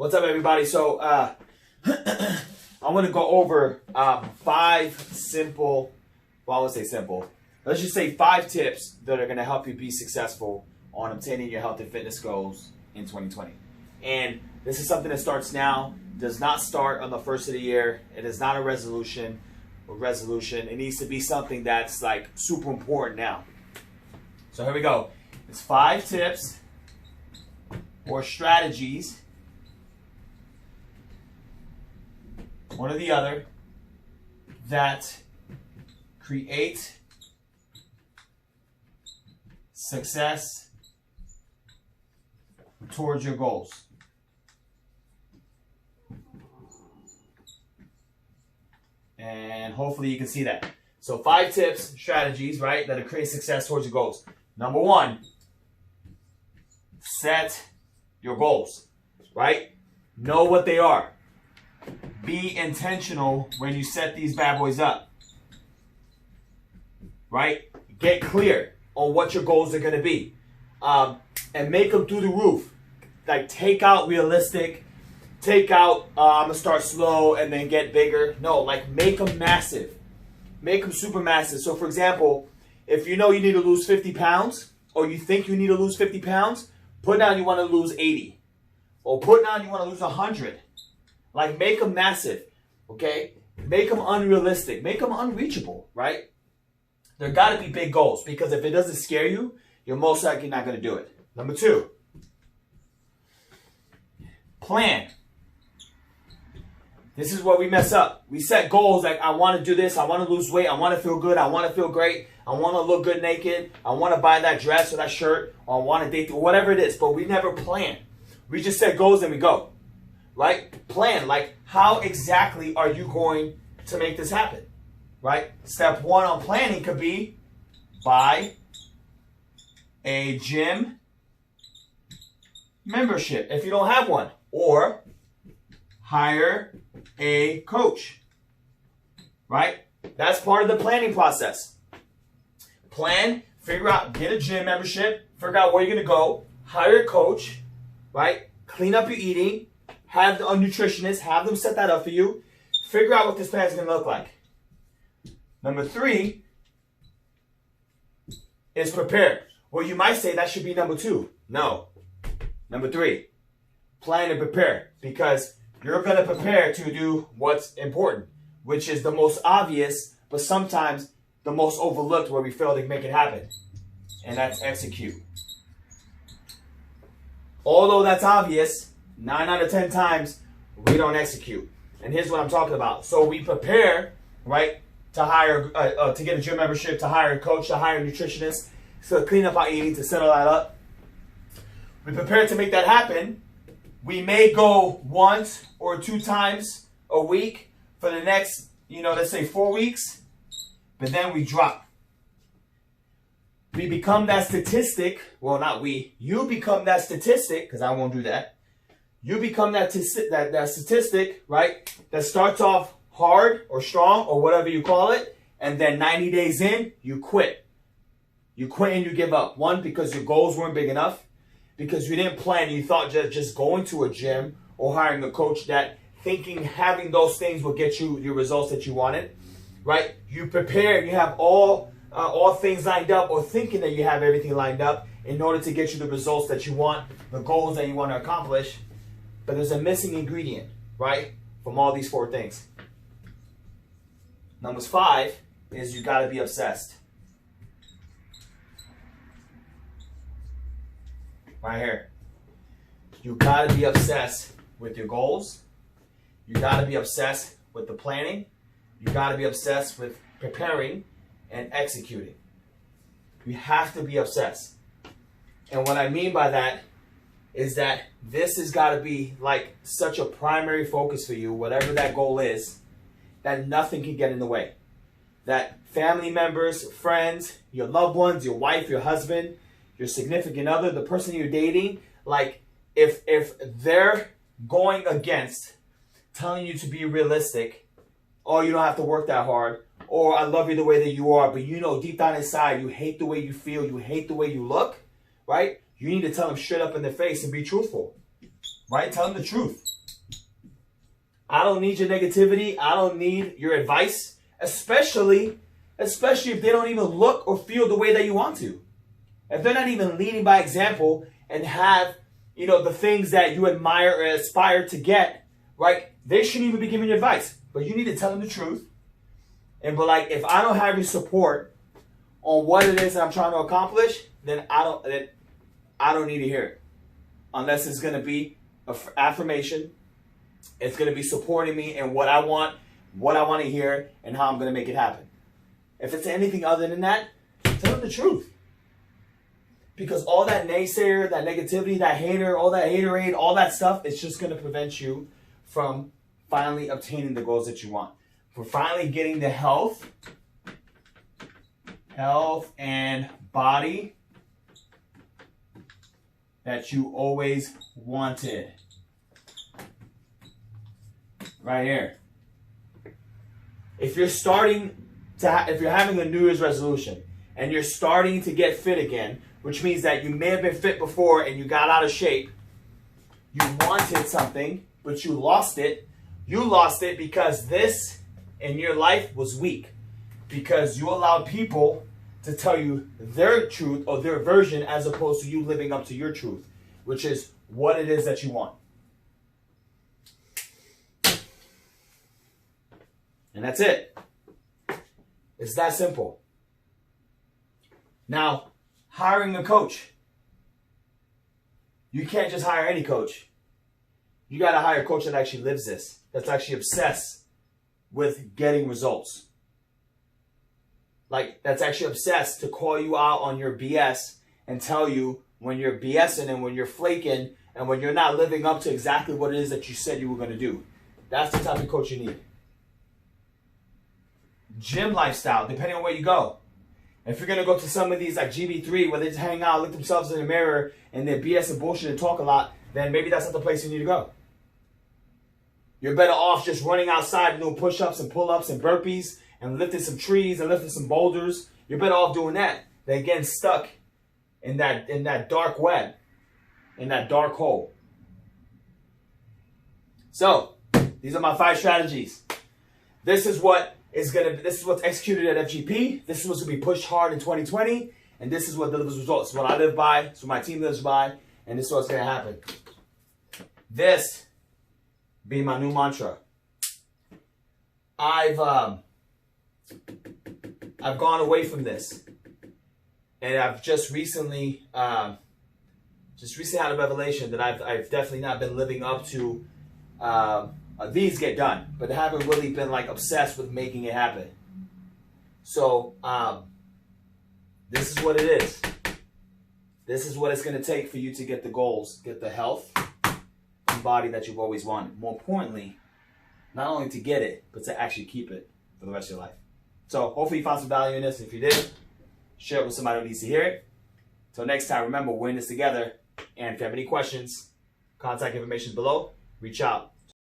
What's up, everybody? So I'm going to go over 5 simple, well, I would say simple. Let's just say 5 tips that are going to help you be successful on obtaining your health and fitness goals in 2020. And this is something that starts now, does not start on the first of the year. It is not a resolution. It needs to be something that's like super important now. So here we go. It's 5 tips or strategies, one or the other, that create success towards your goals. And hopefully you can see that. So 5 tips, strategies, right, that create success towards your goals. Number 1, set your goals, right? Know what they are. Be intentional when you set these bad boys up, right? Get clear on what your goals are going to be, and make them through the roof. Like, take out realistic, take out I'm going to start slow and then get bigger. No, like, make them massive. Make them super massive. So, for example, if you know you need to lose 50 pounds, or you think you need to lose 50 pounds, put down you want to lose 80. Or put down you want to lose 100. Like, make them massive, okay? Make them unrealistic. Make them unreachable, right? There got to be big goals, because if it doesn't scare you, you're most likely not going to do it. Number 2, plan. This is where we mess up. We set goals like, I want to do this, I want to lose weight, I want to feel good, I want to feel great, I want to look good naked, I want to buy that dress or that shirt, or I want to date, whatever it is, but we never plan. We just set goals and we go, right? Plan, like, how exactly are you going to make this happen, right? Step 1 on planning could be buy a gym membership if you don't have one, or hire a coach, right? That's part of the planning process. Plan, figure out, get a gym membership, figure out where you're going to go, hire a coach, right? Clean up your eating, have a nutritionist, have them set that up for you, figure out what this plan is going to look like. Number 3 is prepare. Well, you might say that should be number 2. No. Number 3, plan and prepare, because you're going to prepare to do what's important, which is the most obvious, but sometimes the most overlooked, where we fail to make it happen. And that's execute. Although that's obvious, 9 out of 10 times, we don't execute. And here's what I'm talking about. So we prepare, right, to hire, to get a gym membership, to hire a coach, to hire a nutritionist, to clean up our eating, to settle that up. We prepare to make that happen. We may go once or 2 times a week for the next, let's say 4 weeks, but then we drop. We become that statistic. Well, not we. You become that statistic, because I won't do that. You become that statistic, right, that starts off hard or strong or whatever you call it, and then 90 days in, you quit. You quit and you give up. 1, because your goals weren't big enough, because you didn't plan. You thought just going to a gym or hiring a coach, that thinking having those things will get you your results that you wanted, right? You prepare, you have all things lined up, or thinking that you have everything lined up in order to get you the results that you want, the goals that you want to accomplish. But there's a missing ingredient, right, from all these 4 things. Number 5 is you got to be obsessed. Right here. You got to be obsessed with your goals. You got to be obsessed with the planning. You got to be obsessed with preparing and executing. You have to be obsessed. And what I mean by that is that this has got to be like such a primary focus for you, whatever that goal is, that nothing can get in the way. That family members, friends, your loved ones, your wife, your husband, your significant other, the person you're dating, like, if they're going against telling you to be realistic, oh, you don't have to work that hard, or I love you the way that you are, but deep down inside, you hate the way you feel, you hate the way you look, right? You need to tell them straight up in the face and be truthful, right? Tell them the truth. I don't need your negativity. I don't need your advice, especially if they don't even look or feel the way that you want to. If they're not even leading by example and have, the things that you admire or aspire to get, right? They shouldn't even be giving you advice. But you need to tell them the truth. And but like, if I don't have your support on what it is that I'm trying to accomplish, then I don't need to hear it. Unless it's going to be an affirmation. It's going to be supporting me in what I want to hear, and how I'm going to make it happen. If it's anything other than that, tell them the truth. Because all that naysayer, that negativity, that hater, all that haterade, all that stuff, it's just going to prevent you from finally obtaining the goals that you want. For finally getting the health and body that you always wanted. Right here. If you're having a New Year's resolution and you're starting to get fit again, which means that you may have been fit before and you got out of shape, you wanted something, but you lost it. You lost it because this in your life was weak. Because you allowed people to tell you their truth or their version as opposed to you living up to your truth, which is what it is that you want. And that's it. It's that simple. Now, hiring a coach. You can't just hire any coach. You got to hire a coach that actually lives this, that's actually obsessed with getting results. Like, that's actually obsessed to call you out on your BS and tell you when you're BSing and when you're flaking and when you're not living up to exactly what it is that you said you were going to do. That's the type of coach you need. Gym lifestyle, depending on where you go. If you're going to go to some of these like GB3 where they just hang out, look themselves in the mirror, and they're BS and bullshit and talk a lot, then maybe that's not the place you need to go. You're better off just running outside and doing push-ups and pull-ups and burpees and lifting some trees and lifting some boulders. You're better off doing that than getting stuck in that dark web, in that dark hole. So, these are my 5 strategies. This is what's executed at FGP. This is what's going to be pushed hard in 2020. And this is what delivers results. It's what I live by. It's what my team lives by. And this is what's going to happen. This be my new mantra. I've gone away from this. And I've just recently had a revelation that I've definitely not been living up to these get done, but I haven't really been like obsessed with making it happen. So this is what it is. This is what it's going to take for you to get the goals, get the health and body that you've always wanted. More importantly, not only to get it, but to actually keep it for the rest of your life. So hopefully you found some value in this. If you did, share it with somebody who needs to hear it. Till next time, remember, we're in this together. And if you have any questions, contact information below. Reach out.